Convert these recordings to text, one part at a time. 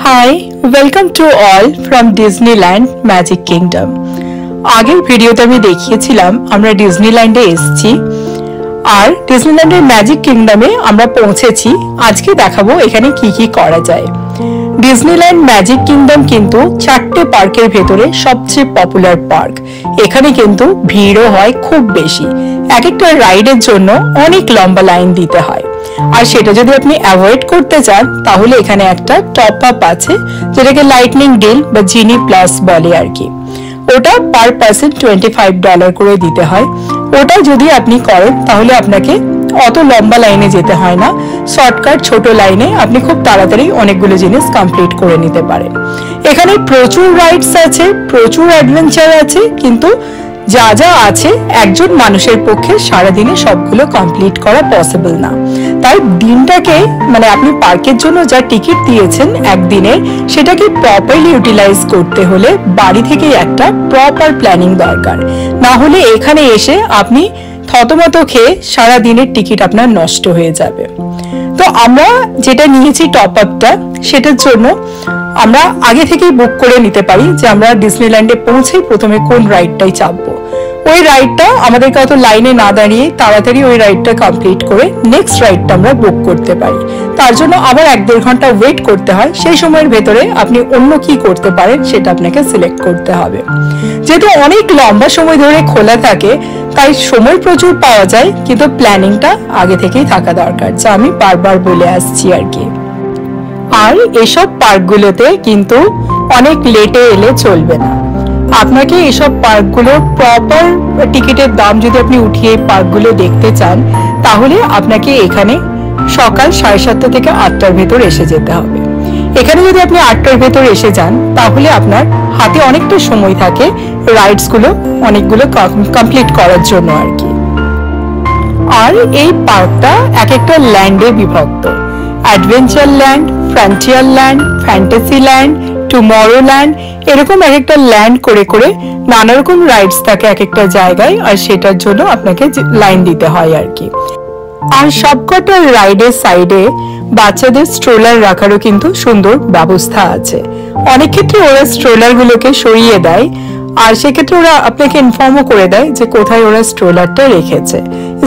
Hi, welcome to all from Disneyland Magic Kingdom. আগের ভিডিওতে আমি দেখিয়েছিলাম আমরা ডিজনিল্যান্ডে এসেছি আর ডিজনিল্যান্ডের ম্যাজিক কিংডমে আমরা পৌঁছেছি। আজকে দেখাবো এখানে কি কি করা যায়। ডিজনিল্যান্ড ম্যাজিক কিংডম কিন্তু 4টে পার্কের ভেতরে সবচেয়ে পপুলার পার্ক। এখানে কিন্তু ভিড়ও হয় খুব বেশি, এক একটা রাইডের জন্য অনেক লম্বা লাইন দিতে হয়। আর সেটা যদি আপনি অ্যাভয়েড করতে চান তাহলে এখানে একটা টপ আপ আছে যেটাকে লাইটনিং ডিল বা জিনি প্লাস বলে আর কি। ওটা পার পার্সন $25 করে দিতে হয়। ওটা যদি আপনি করেন তাহলে আপনাকে অত লম্বা লাইনে যেতে হয় না, শর্টকাট ছোট লাইনে আপনি খুব তাড়াতাড়ি অনেকগুলো জিনিস কমপ্লিট করে নিতে পারেন। এখানে প্রচুর রাইডস আছে, প্রচুর অ্যাডভেঞ্চার আছে, কিন্তু যা যা আছে একজন মানুষের পক্ষে সারাদিনে সবগুলো কমপ্লিট করা পসিবল না। তাই দিনটাকে আপনি পার্কের জন্য যা টিকিট দিয়েছেন একদিনের, সেটাকে প্রপারলি ইউটিলাইজ করতে হলে বাড়ি থেকে একটা প্রপার প্ল্যানিং দরকার। না হলে এখানে এসে আপনি থতমত খেয়ে সারা দিনের টিকিট আপনার নষ্ট হয়ে যাবে। তো আমরা যেটা নিয়েছি টপ আপটা, সেটার জন্য আমরা আগে থেকেই বুক করে নিতে পারি যে আমরা ডিজনিল্যান্ডে পৌঁছে প্রথমে কোন রাইডটাই চাপবো। ওই রাইডটা আমাদেরকে অত লাইনে না দাঁড়িয়ে তাড়াতাড়ি ওই রাইডটা কমপ্লিট করে নেক্সট রাইডটা আমরা বুক করতে পারি। তার জন্য আবার 1-1.5 ঘন্টা ওয়েট করতে হয়। সেই সময়ের ভেতরে আপনি অন্য কি করতে পারেন সেটা আপনাকে সিলেক্ট করতে হবে। যেহেতু অনেক লম্বা সময় ধরে খোলা থাকে তাই সময় প্রচুর পাওয়া যায়, কিন্তু প্ল্যানিংটা আগে থেকেই থাকা দরকার, যা আমি বারবার বলে আসছি আর কি। আর এসব পার্কগুলোতে কিন্তু অনেক লেটে এলে চলবে না। আপনাকে এসব পার্কগুলো প্রপার টিকিটের দাম যদি আপনি উঠিয়ে পার্কগুলো দেখতে চান তাহলে আপনাকে এখানে সকাল 7:30 থেকে 8টার ভেতর এসে যেতে হবে। এখানে যদি আপনি 8টার ভেতর এসে যান তাহলে আপনার হাতে অনেকটা সময় থাকে রাইডসগুলো অনেকগুলো কমপ্লিট করার জন্য আর কি। আর এই পার্কটা এক একটা ল্যান্ডে বিভক্ত। Adventure land, frontier land, fantasy land, tomorrow land, এরকম এক একটা ল্যান্ড করে করে নানা রকম রাইডস থাকে এক একটা জায়গায়, আর সেটার জন্য আপনাকে লাইন দিতে হয় আর কি। আর সবকটা রাইডের সাইডে বাচ্চাদের স্ট্রোলার রাখারও কিন্তু সুন্দর ব্যবস্থা আছে। অনেক ক্ষেত্রে ওরা স্ট্রোলার গুলোকে সরিয়ে দেয়, আর সেক্ষেত্রে ওরা আপনাকে ইনফর্মও করে দেয় যে কোথায় ওরা স্ট্রোলারটা রেখেছে।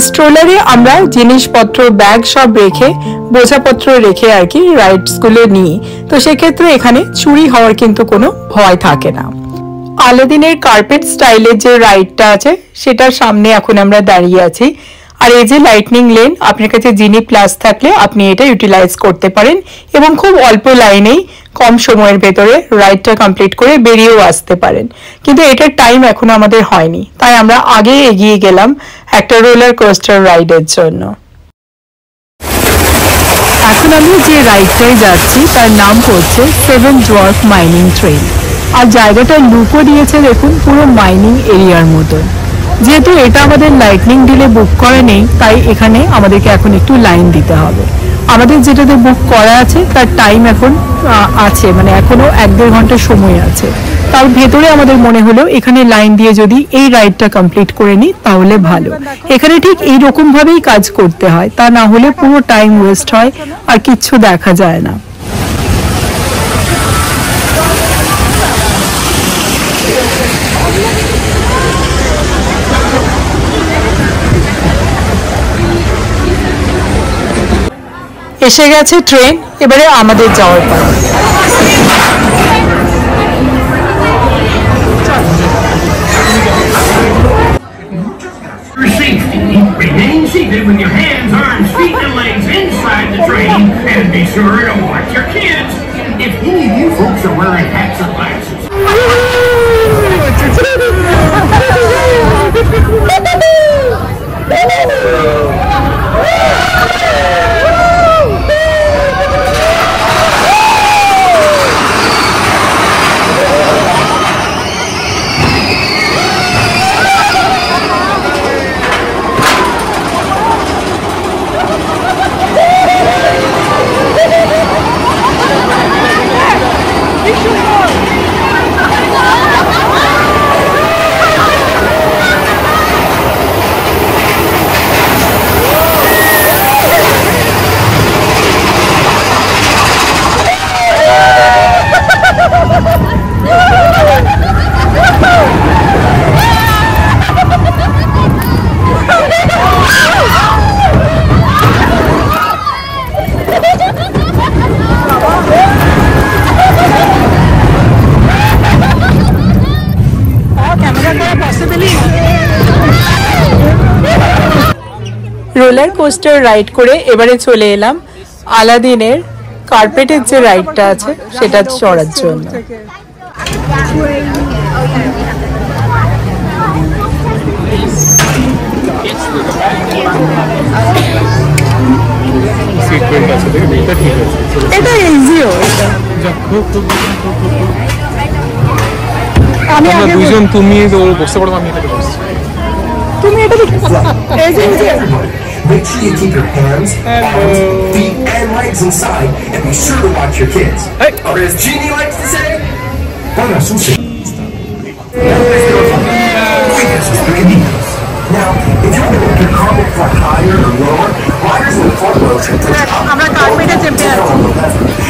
স্ট্রোলারে আমরা জিনিসপত্র, ব্যাগ সব রেখে, বোঝাপত্র রেখে আর কি রাইডস গুলো নিই। তো সেক্ষেত্রে এখানে চুরি হওয়ার কিন্তু কোনো ভয় থাকে না। আলাদিনের কার্পেট স্টাইলের যে রাইডটা আছে সেটার সামনে এখন আমরা দাঁড়িয়ে আছি। আর এই যে লাইটনিং লেন, আপনার কাছে জিনি প্লাস থাকলে আপনি এটা ইউটিলাইজ করতে পারেন এবং খুব অল্প লাইনেই কম সময়ের ভেতরে রাইডটা কমপ্লিট করে বেরিয়েও আসতে পারেন। কিন্তু এটার টাইম এখনো আমাদের হয়নি, তাই আমরা আগে এগিয়ে গেলাম একটা রোলার কোস্টার রাইডের জন্য। এখন আমি যে রাইডটায় যাচ্ছি তার নাম হচ্ছে 7 ডোয়ার্ফ মাইনিং ট্রেন। আর জায়গাটা লুকও দিয়েছে দেখুন, পুরো মাইনিং এরিয়ার মতন। যেহেতু এটা আমাদের লাইটনিং ডিলে বুক করা নেই তাই এখানে আমাদেরকে এখন একটু লাইন দিতে হবে। আমাদের যেটাতে বুক করা আছে তার টাইম এখন আছে, এখনো 1-1.5 ঘন্টা সময় আছে। তার ভেতরে আমাদের মনে হলো এখানে লাইন দিয়ে যদি এই রাইডটা কমপ্লিট করে নিই তাহলে ভালো। এখানে ঠিক এইরকম ভাবেই কাজ করতে হয়, তা না হলে পুরো টাইম ওয়েস্ট হয় আর কিচ্ছু দেখা যায় না। এসে গেছে ট্রেন, এবারে আমাদের যাওয়ার পালা। Remain seated with your hands, arms, feet, and legs inside the train, and be sure to watch your kids. If any of you folks are wearing hats or glasses. Roller coaster ride করে এবারে চলে এলাম আলাদিনের কার্পেটের যে রাইডটা আছে সেটা চড়ার জন্য। এটা ইজিও, আমি দুজন, তুমি বসতে পারো, আমি এটাকে বসছি, তুমি এটা এই যে Make sure you keep your hands, arms, feet, and legs inside, and be sure to watch your kids. Hey. Or as Jeannie likes to say, now, if you want to make your carpet fly higher or lower, gliders in the front row should push up. আমরা কার্পেটে চেপে আছি।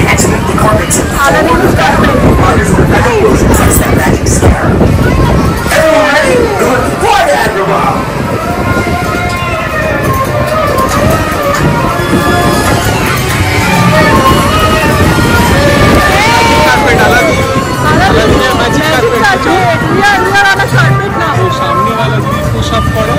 And to make the carpet tip forward or back, gliders in the back row should touch that magic star. Everyone ready? Good. Fly that, Bob! सामने वाला जिनिस को सब करो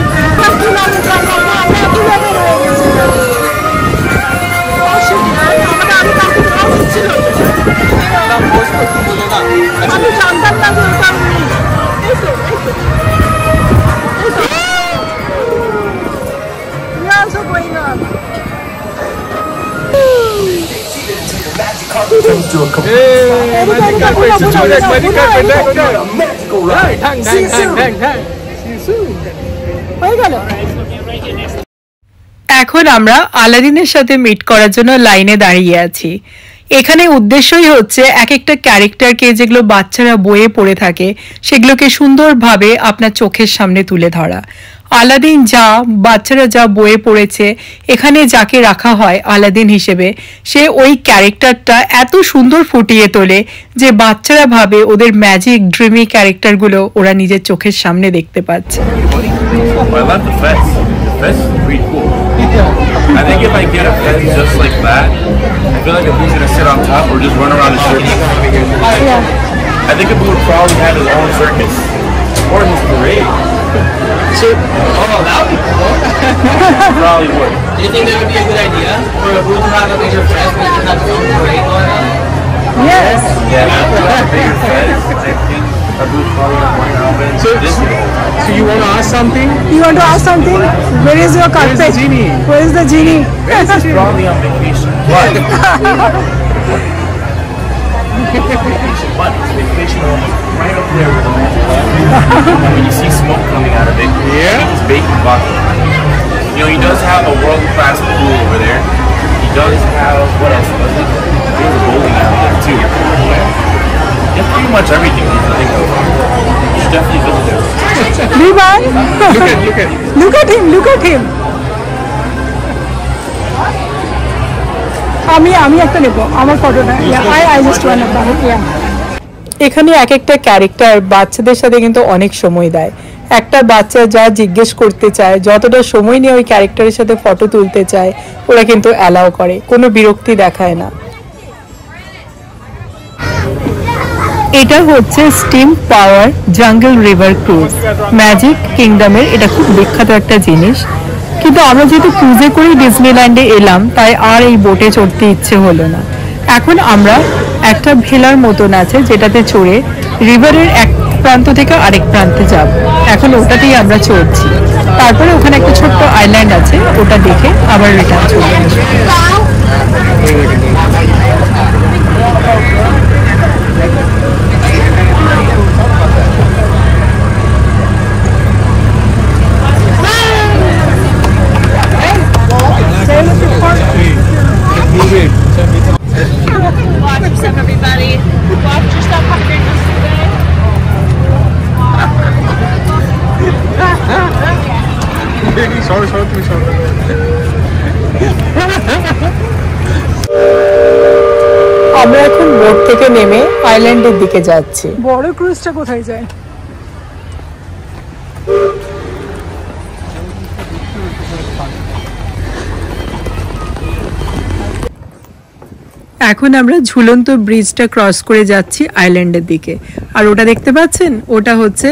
এখন আমরা আলাদিনের সাথে মিট করার জন্য লাইনে দাঁড়িয়ে আছি। এখানে উদ্দেশ্যই হচ্ছে এক একটা ক্যারেক্টারকে যেগুলো বাচ্চারা বইয়ে পড়ে থাকে সেগুলোকে সুন্দরভাবে আপনার চোখের সামনে তুলে ধরা। আলাদিন যা বাচ্চারা যা বইয়ে পড়েছে এখানে যাকে রাখা হয় আলাদিন হিসেবে, সে ওই ক্যারেক্টারটা এত সুন্দর ফুটিয়ে তোলে যে বাচ্চারা ভাবে ওদের ম্যাজিক ড্রিমি ক্যারেক্টারগুলো ওরা নিজের চোখের সামনে দেখতে পাচ্ছে। I love the fence. The fence is pretty cool. I think if I get a fence just like that, I feel like if he's gonna sit on top or just run around the circus. I think Abu would probably have his own circus or his parade. That would be cool. Probably would. Do you think that would be a good idea for Abu to have a bigger fence and to have his own parade going on? Yes. Yeah, if we have a bigger fence, I think Abu's probably gonna point out So you want to ask something? You want to ask something? Where is your carpet? Where is the genie? Where is the genie? He's probably on vacation. But it's vacation right up there with the magic lamp. And when you see smoke coming out of it, he's baking vodka. You know, he does have a world-class pool over there. He does have, what else does he? There's a bowling alley there too. Yeah, pretty much everything you can think of. You should definitely visit there. Vivan? Look at him, look at him. আমি একটা নেব আমার ফটোটা। I just want to এখানে এক একটা character বাচ্চাদের সাথে কিন্তু অনেক সময় দেয়। একটা বাচ্চা যা জিজ্ঞেস করতে চায়, যতটা সময় নিয়ে ওই ক্যারেক্টারের সাথে ফটো তুলতে চায় ওরা কিন্তু অ্যালাউ করে, কোনো বিরক্তি দেখায় না। এটা হচ্ছে স্টিম পাওয়ার জাঙ্গল রিভার ক্রুজ, ম্যাজিক কিংডমের এটা খুব বিখ্যাত একটা জিনিস। কিন্তু আমরা যেহেতু ক্রুজে করেই ডিজনিল্যান্ডে এলাম তাই আর এই বোটে চড়তে ইচ্ছে হলো না। এখন আমরা একটা ভেলার মতন আছে যেটাতে চড়ে রিভারের এক প্রান্ত থেকে আরেক প্রান্তে যাব। এখন ওটাতেই আমরা চড়ছি, তারপরে ওখানে একটা ছোট্ট আইল্যান্ড আছে, ওটা দেখে আবার রিটার্ন চলে আসবো। Watch yourself, everybody. Watch yourself after this today. Sorry. আমরা এখন বোট থেকে নেমে আইল্যান্ডের দিকে যাচ্ছি। বড় ক্রুজটা কোথায় যায়? এখন আমরা ঝুলন্ত ব্রিজটা ক্রস করে যাচ্ছি আইল্যান্ডের দিকে। আর ওটা দেখতে পাচ্ছেন, ওটা হচ্ছে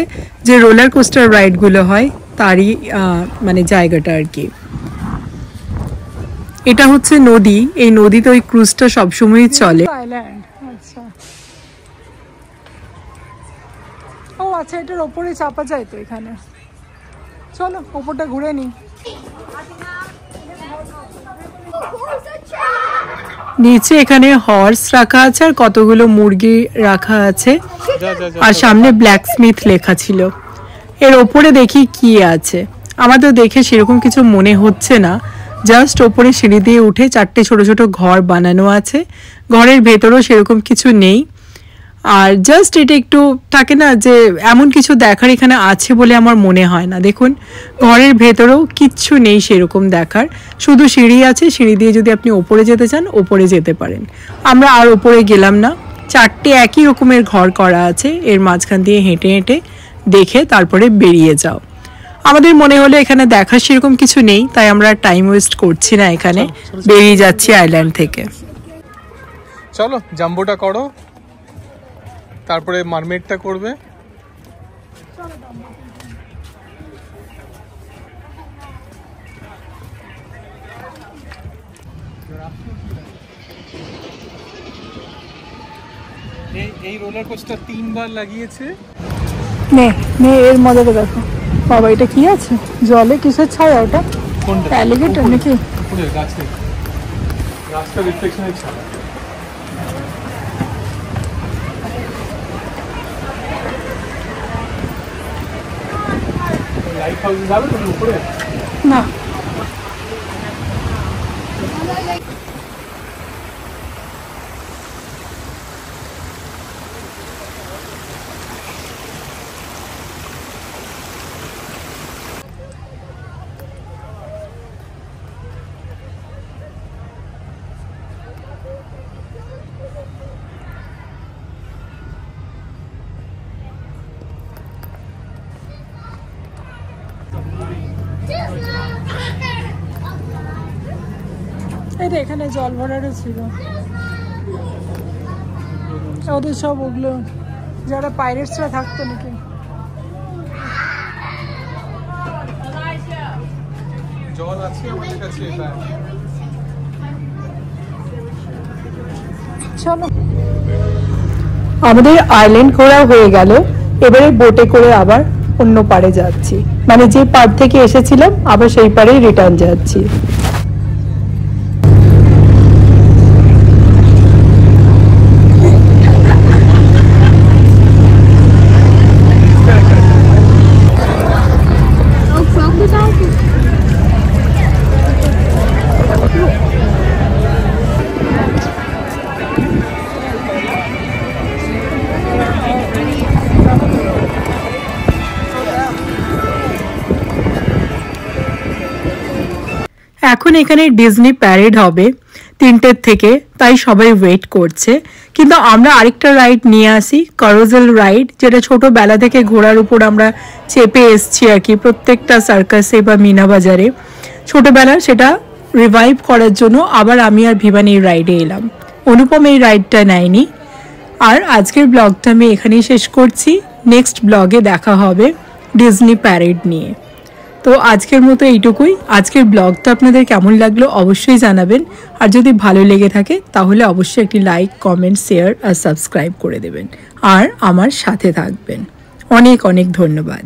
যে রোলার কোস্টার রাইডগুলো হয় তারই মানে জায়গাটা আর কি। এটা হচ্ছে নদী, এই নদীতে ওই ক্রুজটা সবসময়ই চলে। আইল্যান্ড, আচ্ছা। ও আচ্ছা, এটার ওপরে চাপা যায় তো এখানে। চলো ওপরটা ঘুরে নিই। নিচে এখানে হর্স রাখা আছে আর কতগুলো মুরগি রাখা আছে, আর সামনে ব্ল্যাক স্মিথ লেখা ছিল। এর ওপরে দেখি কি আছে, আমার তো দেখে সেরকম কিছু মনে হচ্ছে না। জাস্ট ওপরে সিঁড়ি দিয়ে উঠে 4টে ছোট ছোট ঘর বানানো আছে, ঘরের ভেতরেও সেরকম কিছু নেই। আর জাস্ট এটা একটু থাকে না যে এমন কিছু দেখার এখানে আছে বলে আমার মনে হয় না। দেখুন ঘরের ভেতরেও কিচ্ছু নেই সেরকম দেখার, শুধু সিঁড়ি আছে, সিঁড়ি দিয়ে যদি আপনি ওপরে যেতে চান ওপরে যেতে পারেন। আমরা আর ওপরে গেলাম না, 4টে একই রকমের ঘর করা আছে, এর মাঝখান দিয়ে হেঁটে হেঁটে দেখে তারপরে বেরিয়ে যাও। আমাদের মনে হলো এখানে দেখার সেরকম কিছু নেই, তাই আমরা টাইম ওয়েস্ট করছি না, এখানে বেরিয়ে যাচ্ছি আইল্যান্ড থেকে। চলো জাম্বোটা করো, তারপরে মারমেডটা করবে। এই রোলার কোস্টার 3 বার লাগিয়েছে। নে নে, এর মজাটা দেখো বাবা। এটা কি আছে জলে, কিসের ছায়া ওটা? কোনটা? অ্যালিগেটর নাকি? উপরে গাছে, রাস্তা রিফ্লেকশনের ছায়া। লাইট হাউস যাবে তুমি উপরে? না, এই তো এখানে জল ভরারও ছিল। ওদের সব ওগুলো যারা পাইরেটসরা থাকতো নাকি। জল আছে আমাদের কাছে। চলো, আমাদের আইল্যান্ড ঘোরা হয়ে গেল, এবারে বোটে করে আবার অন্য পাড়ে যাচ্ছি, মানে যে পাড় থেকে এসেছিলাম আবার সেই পাড়েই রিটার্ন যাচ্ছি। এখন এখানে ডিজনি প্যারেড হবে 3টের থেকে, তাই সবাই ওয়েট করছে। কিন্তু আমরা আরেকটা রাইড নিয়ে আসি, ক্যারোসেল রাইড, যেটা ছোটবেলা থেকে ঘোড়ার উপর আমরা চেপে এসছি আর কি, প্রত্যেকটা সার্কাসে বা মিনা বাজারে ছোটবেলা। সেটা রিভাইভ করার জন্য আবার আমি আর ভিভান এই রাইডে এলাম। অনুপম এই রাইডটা নেয়নি। আর আজকের ব্লগটা আমি এখানেই শেষ করছি, নেক্সট ব্লগে দেখা হবে ডিজনি প্যারেড নিয়ে। তো আজকের মতো এইটুকুই। আজকের ব্লগটা আপনাদের কেমন লাগলো অবশ্যই জানাবেন, আর যদি ভালো লেগে থাকে তাহলে অবশ্যই একটি লাইক, কমেন্ট, শেয়ার আর সাবস্ক্রাইব করে দেবেন, আর আমার সাথে থাকবেন। অনেক অনেক ধন্যবাদ।